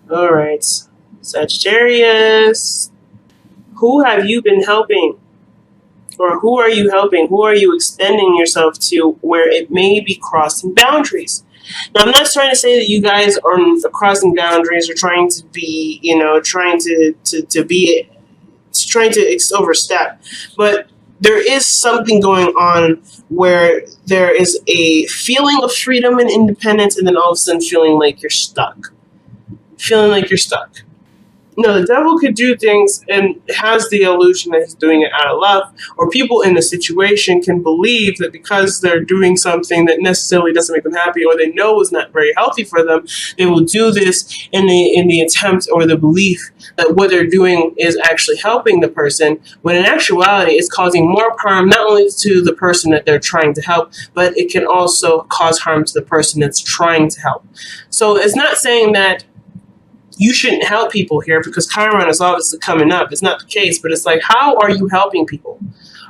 All right, Sagittarius. Who have you been helping? Or who are you helping? Who are you extending yourself to where it may be crossing boundaries? Now, I'm not trying to say that you guys are crossing boundaries or trying to be, trying to overstep, but there is something going on where there is a feeling of freedom and independence, and then all of a sudden feeling like you're stuck. Feeling like you're stuck. No, the devil could do things and has the illusion that he's doing it out of love, or people in the situation can believe that because they're doing something that necessarily doesn't make them happy, or they know is not very healthy for them, they will do this in the attempt or the belief that what they're doing is actually helping the person, when in actuality it's causing more harm not only to the person that they're trying to help, but it can also cause harm to the person that's trying to help. So it's not saying that you shouldn't help people here because Chiron is obviously coming up. It's not the case, but it's like, how are you helping people?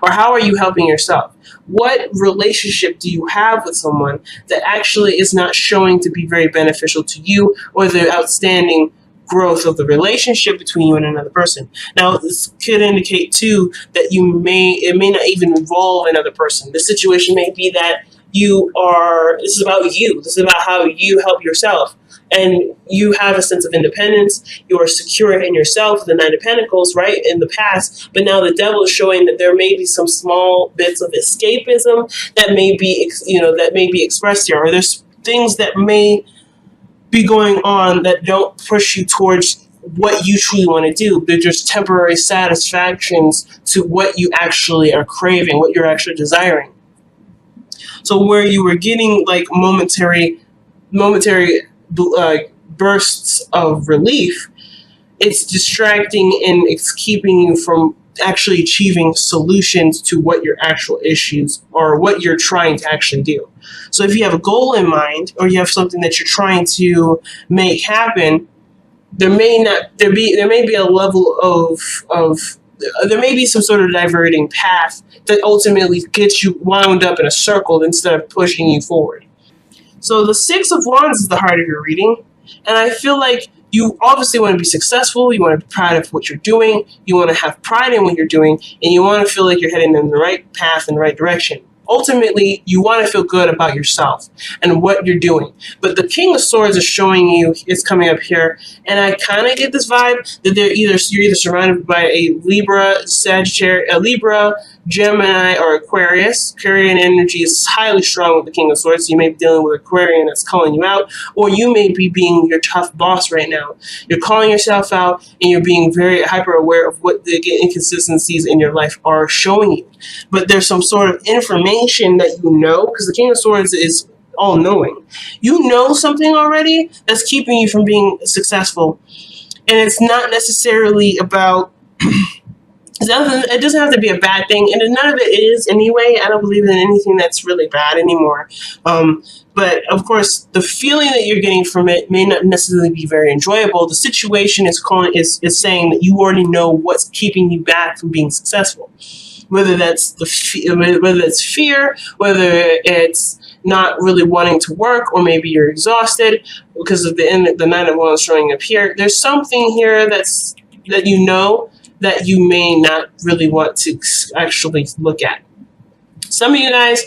Or how are you helping yourself? What relationship do you have with someone that actually is not showing to be very beneficial to you, or the outstanding growth of the relationship between you and another person? Now, this could indicate too that it may not even involve another person. The situation may be that this is about you. This is about how you help yourself. And you have a sense of independence. You are secure in yourself, the Nine of Pentacles, right, in the past. But now the devil is showing that there may be some small bits of escapism that may be expressed here. Or there's things that may be going on that don't push you towards what you truly want to do. They're just temporary satisfactions to what you actually are craving, what you're actually desiring. So where you were getting like momentary bursts of relief, it's distracting and it's keeping you from actually achieving solutions to what your actual issues or what you're trying to actually do. So if you have a goal in mind, or you have something that you're trying to make happen, there may be a level of there may be some sort of diverting path that ultimately gets you wound up in a circle instead of pushing you forward. So the Six of Wands is the heart of your reading. And I feel like you obviously want to be successful. You want to be proud of what you're doing. You want to have pride in what you're doing. And you want to feel like you're heading in the right path, in the right direction. Ultimately, you want to feel good about yourself and what you're doing. But the King of Swords is showing you, it's coming up here, and I kind of get this vibe that you're either surrounded by a Libra, Sagittarius, a Libra, Gemini, or Aquarius. Aquarian energy is highly strong with the King of Swords. So you may be dealing with Aquarian that's calling you out, or you may be being your tough boss right now. You're calling yourself out, and you're being very hyper aware of what the inconsistencies in your life are showing you. But there's some sort of information that you know, because the King of Swords is all-knowing. You know something already that's keeping you from being successful, and it's not necessarily about it doesn't have to be a bad thing, and none of it is anyway. I don't believe in anything that's really bad anymore. But of course, the feeling that you're getting from it may not necessarily be very enjoyable. The situation is saying that you already know what's keeping you back from being successful. Whether that's whether it's fear, whether it's not really wanting to work, or maybe you're exhausted because of the Nine of Wands showing up here. There's something here that you know that you may not really want to actually look at. Some of you guys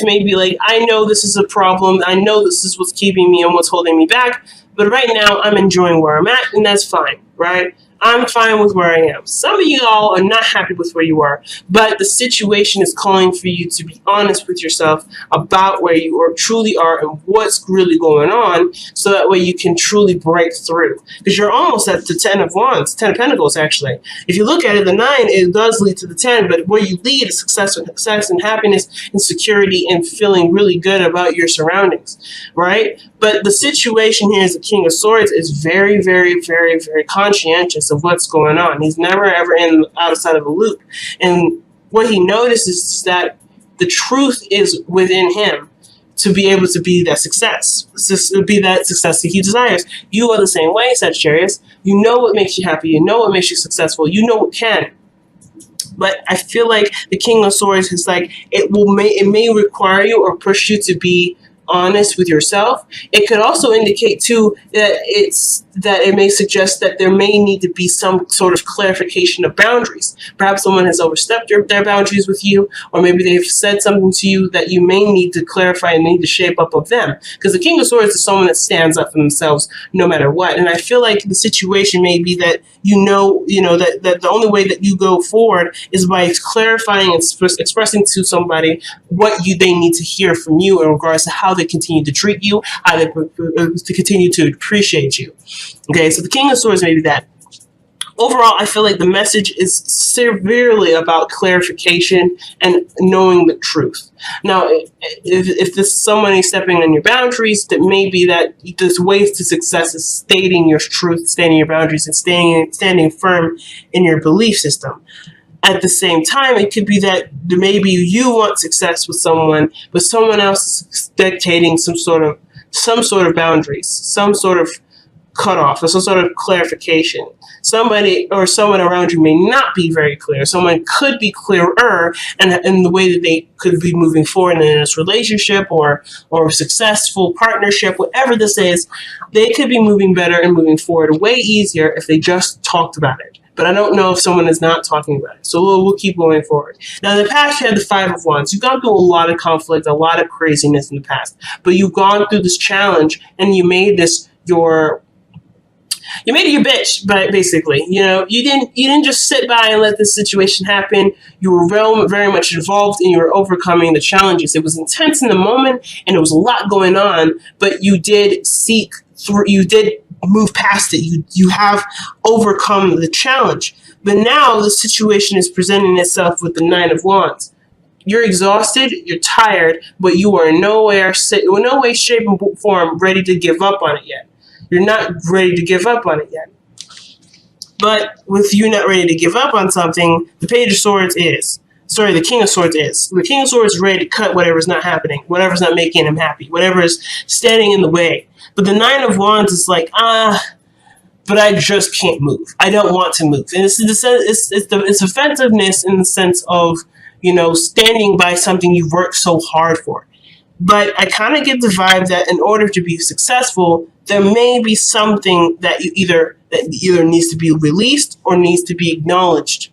may be like, I know this is a problem. I know this is what's keeping me and what's holding me back. But right now, I'm enjoying where I'm at, and that's fine, right? I'm fine with where I am. Some of you all are not happy with where you are, but the situation is calling for you to be honest with yourself about where you truly are and what's really going on, so that way you can truly break through. Because you're almost at the 10 of Wands, 10 of Pentacles, actually. If you look at it, the 9, it does lead to the 10, but where you lead is success and happiness and security and feeling really good about your surroundings, right? But the situation here is the King of Swords is very, very, very, very conscientious of what's going on. He's never, ever outside of a loop. And what he notices is that the truth is within him to be able to be that success, that he desires. You are the same way, Sagittarius. You know what makes you happy. You know what makes you successful. You know what can. But I feel like the King of Swords is like, it may require you or push you to be honest with yourself. It could also indicate too that it may suggest that there may need to be some sort of clarification of boundaries. Perhaps someone has overstepped their boundaries with you, or maybe they've said something to you that you may need to clarify and need to shape up of them. Because the King of Swords is someone that stands up for themselves no matter what. And I feel like the situation may be that that the only way that you go forward is by clarifying and expressing to somebody what they need to hear from you in regards to how they continue to treat you, how they to continue to appreciate you. Okay, so the King of Swords may be that. Overall, I feel like the message is severely about clarification and knowing the truth. Now, if this is someone stepping on your boundaries, that may be that there's ways to success is stating your truth, stating your boundaries, and standing firm in your belief system. At the same time, it could be that maybe you want success with someone, but someone else is dictating some sort of boundaries, some sort of cutoff, or some sort of clarification. Somebody or someone around you may not be very clear. Someone could be clearer in the way that they could be moving forward in this relationship or successful partnership, whatever this is. They could be moving better and moving forward way easier if they just talked about it. But I don't know if someone is not talking about it. So we'll keep going forward. Now, in the past, you had the Five of Wands. You've gone through a lot of conflict, a lot of craziness in the past. But you've gone through this challenge, and you made this your bitch, but basically, you didn't just sit by and let this situation happen. You were very, very much involved, and you were overcoming the challenges. It was intense in the moment, and there was a lot going on, but you did move past it. You have overcome the challenge. But now the situation is presenting itself with the Nine of Wands. You're exhausted, you're tired, but you are in no way, shape, and form ready to give up on it yet. You're not ready to give up on it yet. But with you not ready to give up on something, the Page of Swords is. Sorry, the King of Swords is. The King of Swords is ready to cut whatever's not happening, whatever's not making him happy, whatever is standing in the way. But the Nine of Wands is like, but I just can't move. I don't want to move. And it's offensiveness in the sense of, standing by something you've worked so hard for. But I kind of get the vibe that in order to be successful, there may be something that either needs to be released or needs to be acknowledged.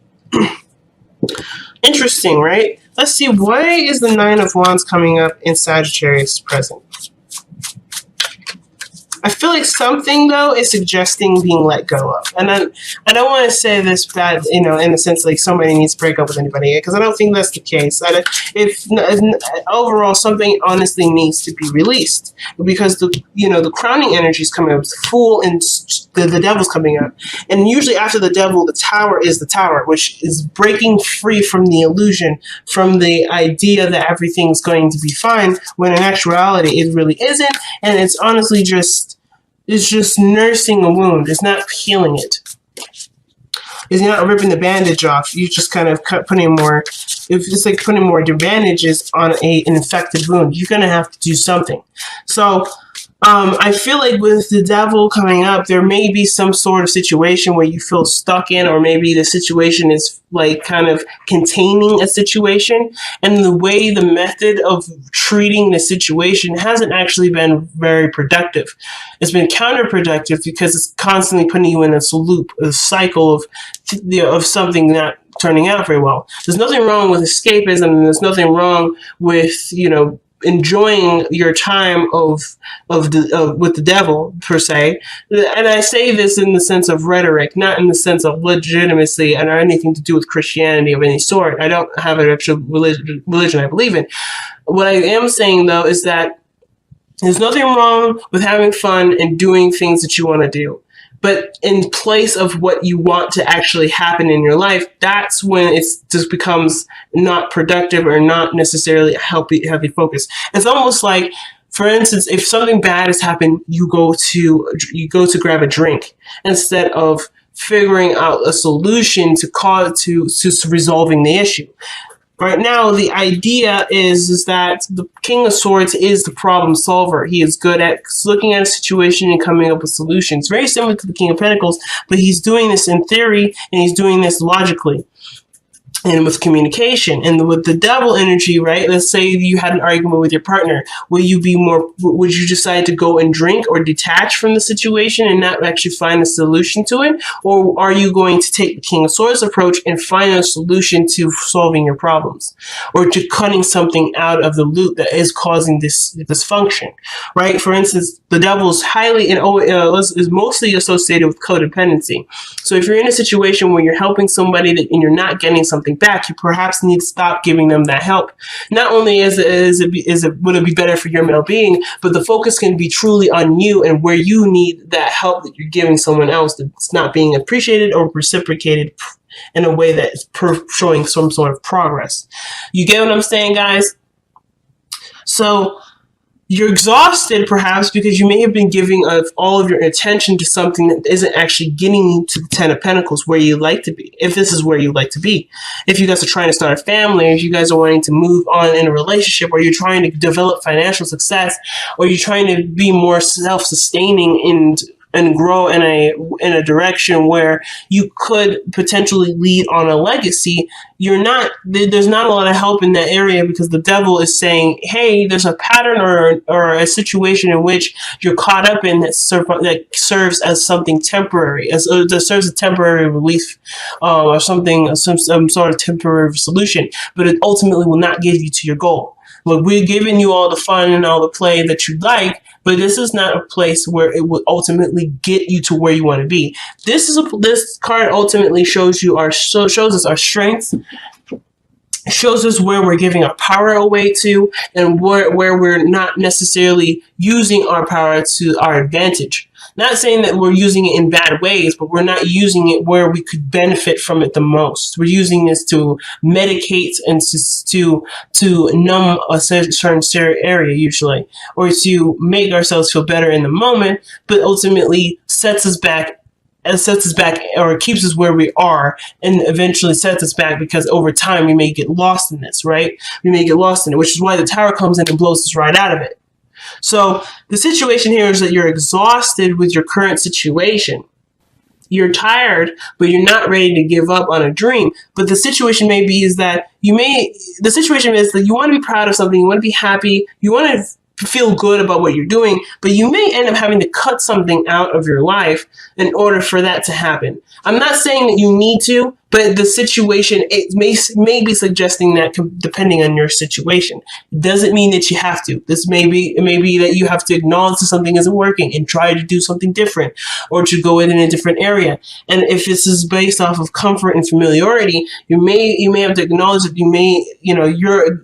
Interesting, right? Let's see, why is the Nine of Wands coming up in Sagittarius present? I feel like something, though, is suggesting being let go of. And I don't want to say this bad, in the sense like somebody needs to break up with anybody, because I don't think that's the case. Overall, something honestly needs to be released, because the crowning energy is coming up, the Fool and the Devil's coming up. And usually after the Devil, the Tower is the Tower, which is breaking free from the illusion, from the idea that everything's going to be fine, when in actuality it really isn't, and it's honestly just nursing a wound. It's not healing it. It's not ripping the bandage off. You just kind of putting more. It's like putting more bandages on an infected wound. You're gonna have to do something. So I feel like with the Devil coming up, there may be some sort of situation where you feel stuck in, or maybe the situation is like kind of containing a situation, and the method of treating the situation hasn't actually been very productive. It's been counterproductive because it's constantly putting you in this loop, a cycle of something not turning out very well. There's nothing wrong with escapism, and there's nothing wrong with enjoying your time with the Devil, per se. And I say this in the sense of rhetoric, not in the sense of legitimacy or anything to do with Christianity of any sort. I don't have an actual religion I believe in. What I am saying, though, is that there's nothing wrong with having fun and doing things that you want to do. But in place of what you want to actually happen in your life, that's when it just becomes not productive or not necessarily healthy focus. It's almost like, for instance, if something bad has happened, you go to grab a drink instead of figuring out a solution to resolving the issue. Right now, the idea is that the King of Swords is the problem solver. He is good at looking at a situation and coming up with solutions. Very similar to the King of Pentacles, but he's doing this in theory, and he's doing this logically. and with communication. And with the devil energy, right? Let's say you had an argument with your partner. Would you decide to go and drink or detach from the situation and not actually find a solution to it? Or are you going to take the King of Swords approach and find a solution to solving your problems, or to cutting something out of the loop that is causing this dysfunction, right? For instance, the devil is is mostly associated with codependency. So if you're in a situation where you're helping somebody and you're not getting something back, you perhaps need to stop giving them that help. Not only would it be better for your well-being, but the focus can be truly on you and where you need that help that you're giving someone else that's not being appreciated or reciprocated in a way that is showing some sort of progress. You get what I'm saying, guys? So you're exhausted perhaps because you may have been giving all of your attention to something that isn't actually getting you to the Ten of Pentacles where you like to be, if this is where you like to be. If you guys are trying to start a family, or if you guys are wanting to move on in a relationship, or you're trying to develop financial success, or you're trying to be more self-sustaining and grow in a direction where you could potentially lead on a legacy, there's not a lot of help in that area, because the devil is saying, hey, there's a pattern or a situation in which you're caught up in that serves as something temporary, that serves a temporary relief, or something, some sort of temporary solution, but it ultimately will not get you to your goal. Look, we're giving you all the fun and all the play that you like, but this is not a place where it will ultimately get you to where you want to be. This card ultimately shows us our strengths, shows us where we're giving our power away to, and where we're not necessarily using our power to our advantage. Not saying that we're using it in bad ways, but we're not using it where we could benefit from it the most. We're using this to medicate and to numb a certain area usually, or to make ourselves feel better in the moment, but ultimately sets us back, or keeps us where we are, and eventually sets us back, because over time we may get lost in this, right? We may get lost in it, which is why the Tower comes in and blows us right out of it. So the situation here is that you're exhausted with your current situation. You're tired, but you're not ready to give up on a dream. But the situation may be that you want to be proud of something, you want to be happy, you want to feel good about what you're doing, but you may end up having to cut something out of your life in order for that to happen. I'm not saying that you need to, but the situation, it may be suggesting that depending on your situation. It doesn't mean that you have to. It may be that you have to acknowledge that something isn't working and try to do something different, or to go in a different area. And if this is based off of comfort and familiarity, you may have to acknowledge that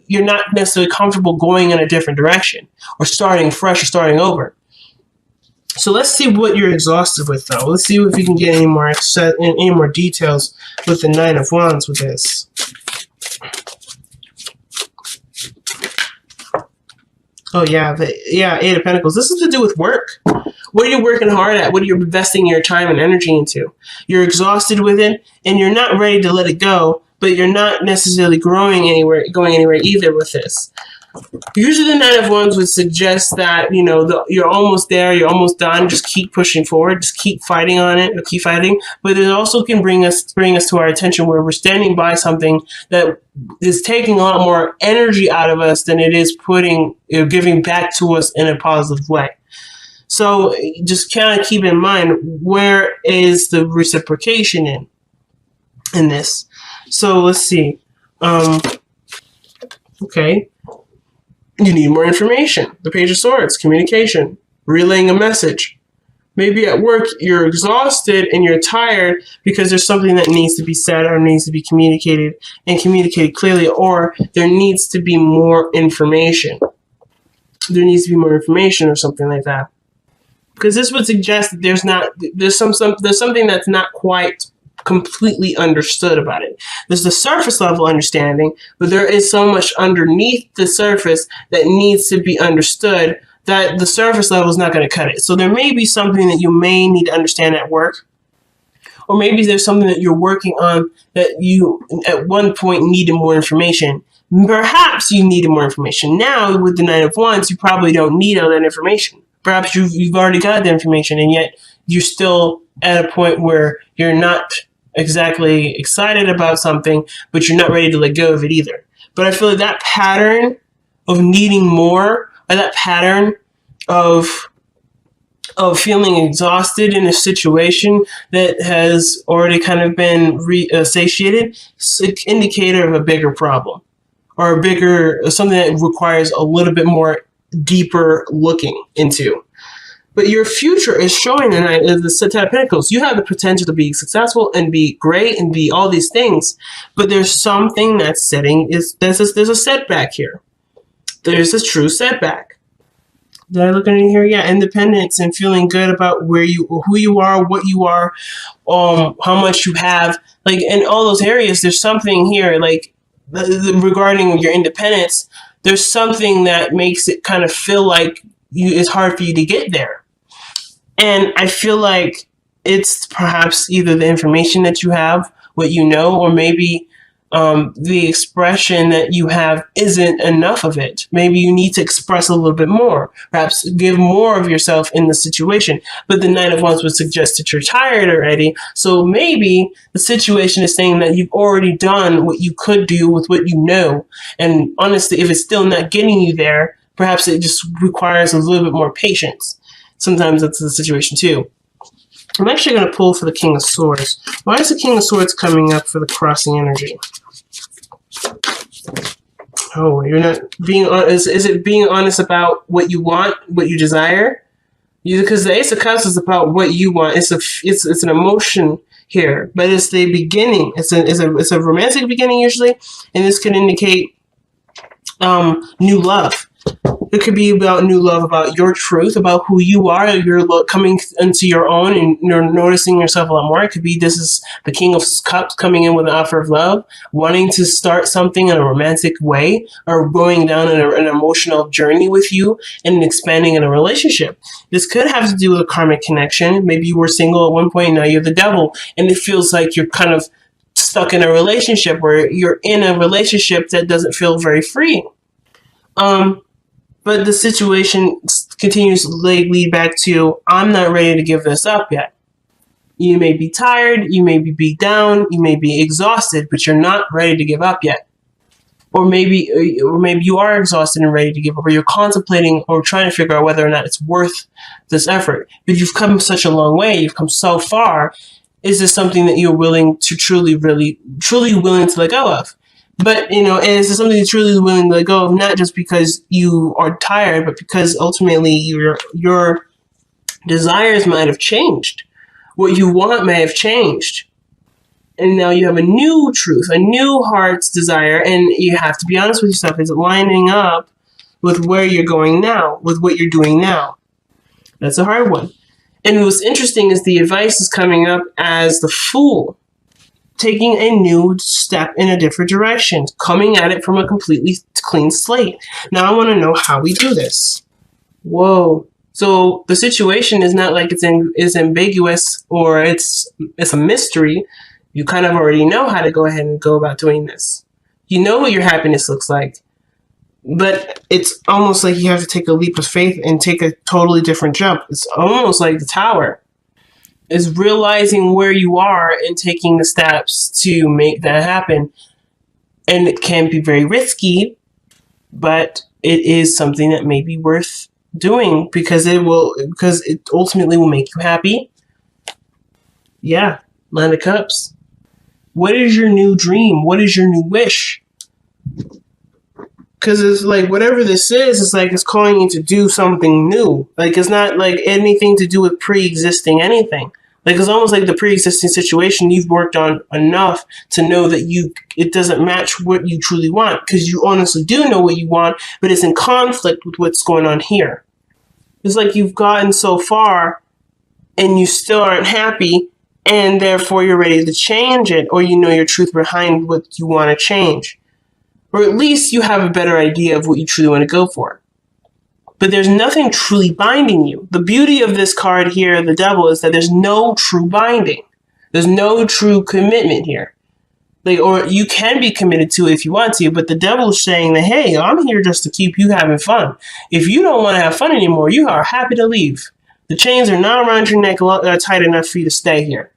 you're not necessarily comfortable going in a different direction, or starting fresh, or starting over. So let's see what you're exhausted with, though. Let's see if we can get any more details with the Nine of Wands with this. Oh yeah, Eight of Pentacles. This is to do with work. What are you working hard at? What are you investing your time and energy into? You're exhausted with it, and you're not ready to let it go, but you're not necessarily going anywhere either with this. Usually the Nine of Wands would suggest that, you're almost there, you're almost done, just keep pushing forward, just keep fighting on it, or keep fighting. But it also can bring us to our attention where we're standing by something that is taking a lot more energy out of us than it is giving back to us in a positive way. So just kind of keep in mind, where is the reciprocation in this? So let's see. Okay. You need more information. The Page of Swords, communication, relaying a message. Maybe at work you're exhausted and you're tired because there's something that needs to be said or needs to be communicated, and communicated clearly, or there needs to be more information. There needs to be more information or something like that. Because this would suggest that there's something that's not quite completely understood about it. There's the surface level understanding, but there is so much underneath the surface that needs to be understood that the surface level is not going to cut it. So there may be something that you may need to understand at work, or maybe there's something that you're working on that you at one point needed more information. Perhaps you needed more information. Now with the Nine of Wands, you probably don't need all that information. Perhaps you've already got the information, and yet you're still at a point where you're not exactly excited about something, but you're not ready to let go of it either. But I feel like that pattern of needing more, or that pattern of feeling exhausted in a situation that has already kind of been satiated, is an indicator of a bigger problem, or a bigger, something that requires a little bit more deeper looking into. But your future is showing tonight as the Ten of Pentacles. You have the potential to be successful and be great and be all these things, but there's something that's there's a setback here. There's a true setback. Did I look in here? Yeah, independence and feeling good about who you are, what you are, how much you have. Like in all those areas, there's something here, like regarding your independence. There's something that makes it kind of feel like it's hard for you to get there. And I feel like it's perhaps either the information that you have, what you know, or maybe the expression that you have isn't enough of it. Maybe you need to express a little bit more, perhaps give more of yourself in the situation. But the Nine of Wands would suggest that you're tired already. So maybe the situation is saying that you've already done what you could do with what you know. And honestly, if it's still not getting you there, perhaps it just requires a little bit more patience. Sometimes that's the situation too. I'm actually going to pull for the King of Swords. Why is the King of Swords coming up for the crossing energy? Oh, you're not being honest. Is it being honest about what you want, what you desire? Because the Ace of Cups is about what you want. It's an emotion here, but it's the beginning. It's a romantic beginning usually, and this can indicate new love. It could be about new love, about your truth, about who you are. You're coming into your own and you're noticing yourself a lot more. It could be this is the King of Cups coming in with an offer of love, wanting to start something in a romantic way, or going down an emotional journey with you and expanding in a relationship. This could have to do with a karmic connection. Maybe you were single at one point, now you're the devil, and it feels like you're kind of stuck in a relationship, where you're in a relationship that doesn't feel very freeing. But the situation continues to lead back to, I'm not ready to give this up yet. You may be tired, you may be beat down, you may be exhausted, but you're not ready to give up yet. Or maybe you are exhausted and ready to give up, or you're contemplating or trying to figure out whether or not it's worth this effort. But you've come such a long way, you've come so far. Is this something that you're willing to truly willing to let go of? But, is this something you're truly willing to let go of, not just because you are tired, but because ultimately your desires might have changed. What you want may have changed. And now you have a new truth, a new heart's desire, and you have to be honest with yourself. Is it lining up with where you're going now, with what you're doing now? That's a hard one. And what's interesting is the advice is coming up as the Fool, taking a new step in a different direction, coming at it from a completely clean slate. Now I want to know how we do this. Whoa. So the situation is not like it's ambiguous or it's a mystery. You kind of already know how to go ahead and go about doing this. You know what your happiness looks like. But it's almost like you have to take a leap of faith and take a totally different jump. It's almost like the Tower. Is realizing where you are and taking the steps to make that happen. And it can be very risky, but it is something that may be worth doing because it ultimately will make you happy. Yeah, Nine of Cups. What is your new dream? What is your new wish? Because it's like whatever this is, it's like it's calling you to do something new. Like it's not like anything to do with pre-existing anything. Like it's almost like the pre-existing situation you've worked on enough to know that it doesn't match what you truly want, because you honestly do know what you want, but it's in conflict with what's going on here. It's like you've gotten so far and you still aren't happy, and therefore you're ready to change it, or you know your truth behind what you want to change. Or at least you have a better idea of what you truly want to go for. But there's nothing truly binding you. The beauty of this card here, the Devil, is that there's no true binding. There's no true commitment here. Or you can be committed to it if you want to, but the Devil is saying that, hey, I'm here just to keep you having fun. If you don't want to have fun anymore, you are happy to leave. The chains are not around your neck tight enough for you to stay here.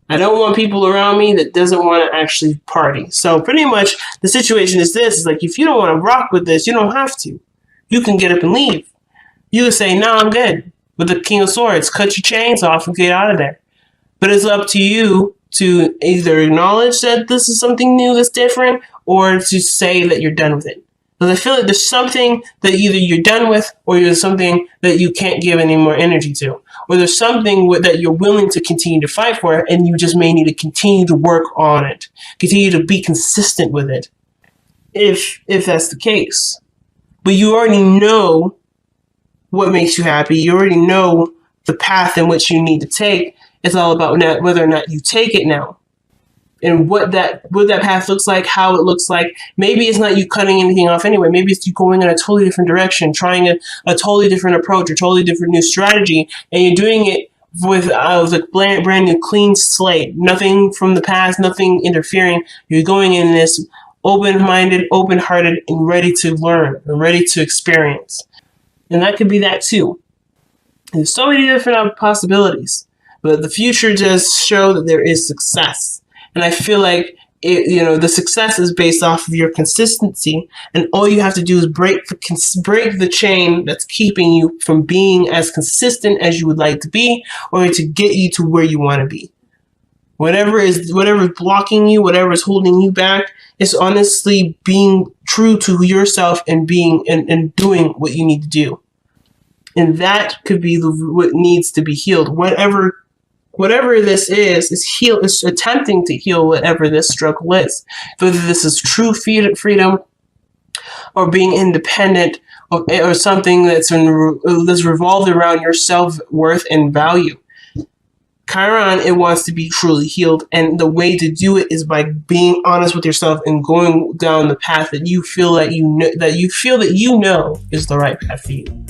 I don't want people around me that doesn't want to actually party. So pretty much the situation is this, is like, if you don't want to rock with this, you don't have to. You can get up and leave. You can say, no, I'm good. With the King of Swords, cut your chains off and get out of there. But it's up to you to either acknowledge that this is something new that's different, or to say that you're done with it. Because I feel like there's something that either you're done with, or there's something that you can't give any more energy to. Or there's something that you're willing to continue to fight for, and you just may need to continue to work on it. Continue to be consistent with it, if that's the case. But you already know what makes you happy. You already know the path in which you need to take. It's all about whether or not you take it now. And what that path looks like, how it looks like. Maybe it's not you cutting anything off anyway. Maybe it's you going in a totally different direction, trying a totally different approach, or totally different new strategy, and you're doing it with a brand new clean slate. Nothing from the past, nothing interfering. You're going in this open-minded, open-hearted, and ready to learn, and ready to experience. And that could be that too. There's so many different possibilities. But the future does show that there is success. And I feel like the success is based off of your consistency, and all you have to do is break the chain that's keeping you from being as consistent as you would like to be, or to get you to where you want to be. Whatever is blocking you, whatever is holding you back, is honestly being true to yourself and being and doing what you need to do. And that could be what needs to be healed. Whatever this is attempting to heal whatever this struggle is. Whether this is true freedom, or being independent, or something that's revolved around your self-worth and value. Chiron, it wants to be truly healed, and the way to do it is by being honest with yourself and going down the path that you feel that you know is the right path for you.